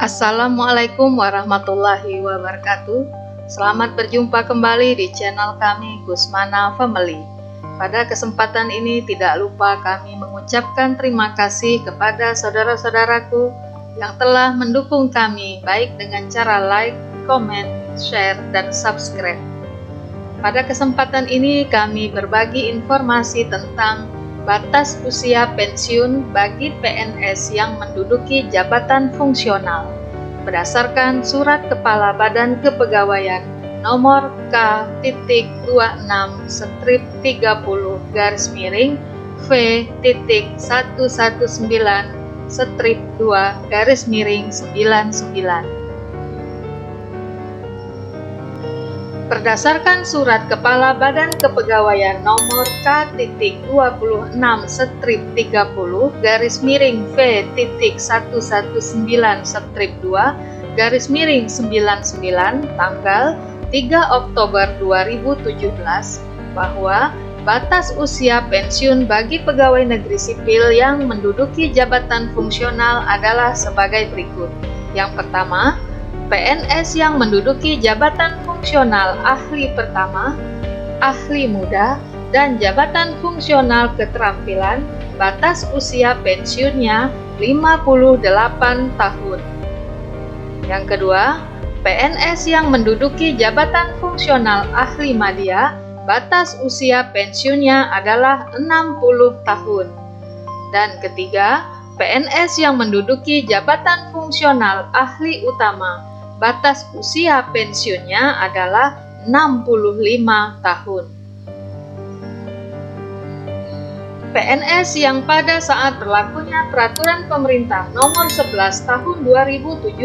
Assalamualaikum warahmatullahi wabarakatuh. Selamat berjumpa kembali di channel kami Kusmana Family. Pada kesempatan ini tidak lupa kami mengucapkan terima kasih kepada saudara-saudaraku yang telah mendukung kami baik dengan cara like, comment, share, dan subscribe. Pada kesempatan ini kami berbagi informasi tentang batas usia pensiun bagi PNS yang menduduki jabatan fungsional berdasarkan Surat Kepala Badan Kepegawaian nomor K.V.119/2-99. Berdasarkan Surat Kepala Badan Kepegawaian nomor K.2019/2-99 tanggal 3 Oktober 2017 bahwa batas usia pensiun bagi pegawai negeri sipil yang menduduki jabatan fungsional adalah sebagai berikut. Yang pertama, PNS yang menduduki jabatan fungsional ahli pertama, ahli muda, dan jabatan fungsional keterampilan, batas usia pensiunnya 58 tahun. Yang kedua, PNS yang menduduki jabatan fungsional ahli madya, batas usia pensiunnya adalah 60 tahun. Dan ketiga, PNS yang menduduki jabatan fungsional ahli utama, batas usia pensiunnya adalah 65 tahun. PNS yang pada saat berlakunya Peraturan Pemerintah Nomor 11 Tahun 2017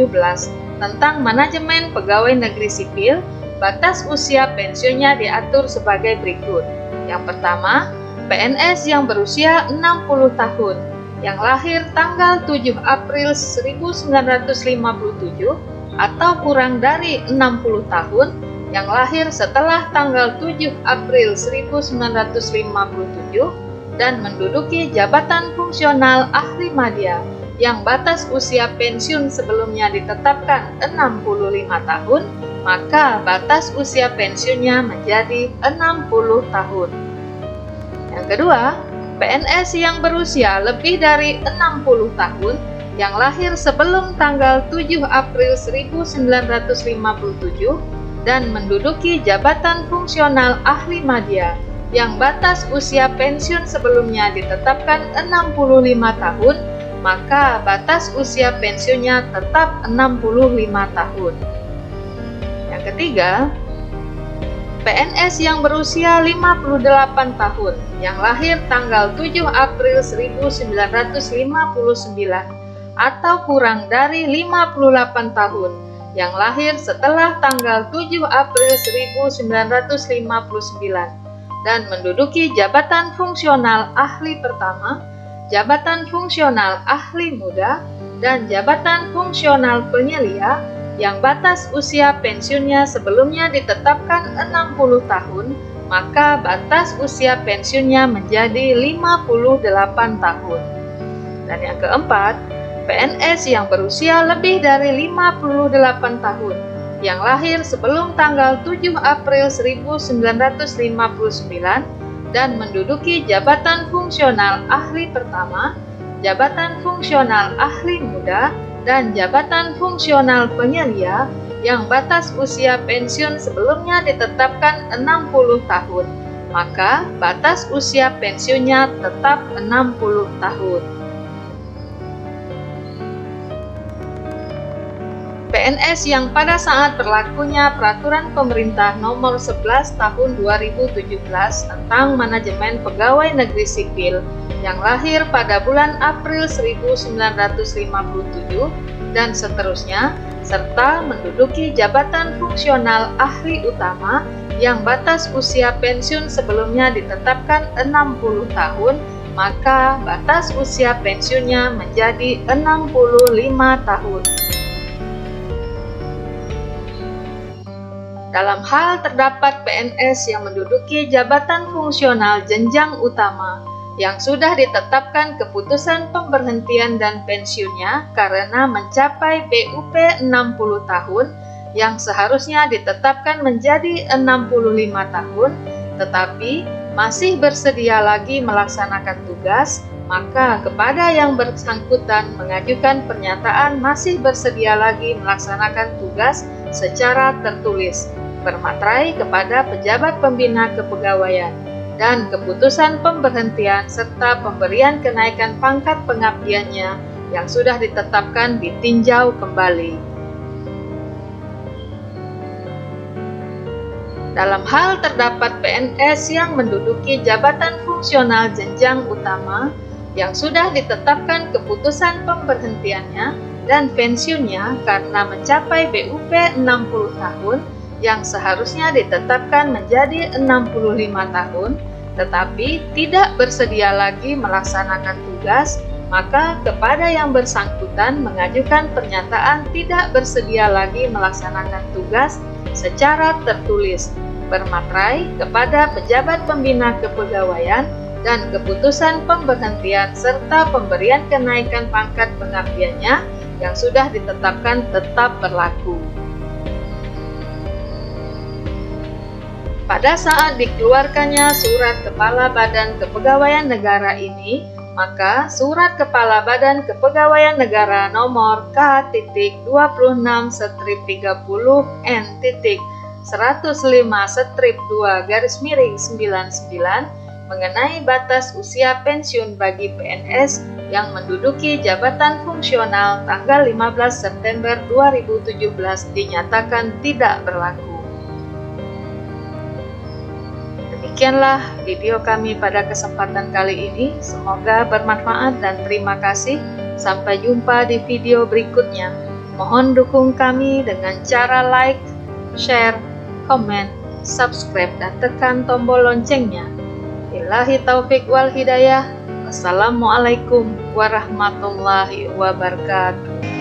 tentang Manajemen Pegawai Negeri Sipil, batas usia pensiunnya diatur sebagai berikut. Yang pertama, PNS yang berusia 60 tahun, yang lahir tanggal 7 April 1957, atau kurang dari 60 tahun, yang lahir setelah tanggal 7 April 1957 dan menduduki jabatan fungsional ahli madya yang batas usia pensiun sebelumnya ditetapkan 65 tahun, maka batas usia pensiunnya menjadi 60 tahun. Yang kedua, PNS yang berusia lebih dari 60 tahun yang lahir sebelum tanggal 7 April 1957 dan menduduki jabatan fungsional ahli madya yang batas usia pensiun sebelumnya ditetapkan 65 tahun, maka batas usia pensiunnya tetap 65 tahun. Yang ketiga, PNS yang berusia 58 tahun yang lahir tanggal 7 April 1959 atau kurang dari 58 tahun, yang lahir setelah tanggal 7 April 1959 dan menduduki jabatan fungsional ahli pertama, jabatan fungsional ahli muda, dan jabatan fungsional penyelia yang batas usia pensiunnya sebelumnya ditetapkan 60 tahun, maka batas usia pensiunnya menjadi 58 tahun. Dan yang keempat, PNS yang berusia lebih dari 58 tahun, yang lahir sebelum tanggal 7 April 1959 dan menduduki jabatan fungsional ahli pertama, jabatan fungsional ahli muda, dan jabatan fungsional penyelia yang batas usia pensiun sebelumnya ditetapkan 60 tahun, maka batas usia pensiunnya tetap 60 tahun. PNS yang pada saat berlakunya Peraturan Pemerintah Nomor 11 Tahun 2017 tentang Manajemen Pegawai Negeri Sipil yang lahir pada bulan April 1957 dan seterusnya, serta menduduki jabatan fungsional ahli utama yang batas usia pensiun sebelumnya ditetapkan 60 tahun, maka batas usia pensiunnya menjadi 65 tahun. Dalam hal terdapat PNS yang menduduki jabatan fungsional jenjang utama yang sudah ditetapkan keputusan pemberhentian dan pensiunnya karena mencapai BUP 60 tahun yang seharusnya ditetapkan menjadi 65 tahun, tetapi masih bersedia lagi melaksanakan tugas, maka kepada yang bersangkutan mengajukan pernyataan masih bersedia lagi melaksanakan tugas secara tertulis, bermaterai kepada pejabat pembina kepegawaian, dan keputusan pemberhentian serta pemberian kenaikan pangkat pengabdiannya yang sudah ditetapkan ditinjau kembali. Dalam hal terdapat PNS yang menduduki jabatan fungsional jenjang utama yang sudah ditetapkan keputusan pemberhentiannya dan pensiunnya karena mencapai BUP 60 tahun yang seharusnya ditetapkan menjadi 65 tahun, tetapi tidak bersedia lagi melaksanakan tugas, maka kepada yang bersangkutan mengajukan pernyataan tidak bersedia lagi melaksanakan tugas secara tertulis, bermaterai kepada pejabat pembina kepegawaian dan keputusan pemberhentian serta pemberian kenaikan pangkat pengabdiannya yang sudah ditetapkan tetap berlaku. Pada saat dikeluarkannya Surat Kepala Badan Kepegawaian Negara ini, maka Surat Kepala Badan Kepegawaian Negara nomor K.20.N.105/2 mengenai batas usia pensiun bagi PNS yang menduduki jabatan fungsional tanggal 15 September 2017 dinyatakan tidak berlaku. Demikianlah video kami pada kesempatan kali ini. Semoga bermanfaat dan terima kasih. Sampai jumpa di video berikutnya. Mohon dukung kami dengan cara like, share, komen, subscribe, dan tekan tombol loncengnya. Billahi taufik wal hidayah. Wassalamualaikum warahmatullahi wabarakatuh.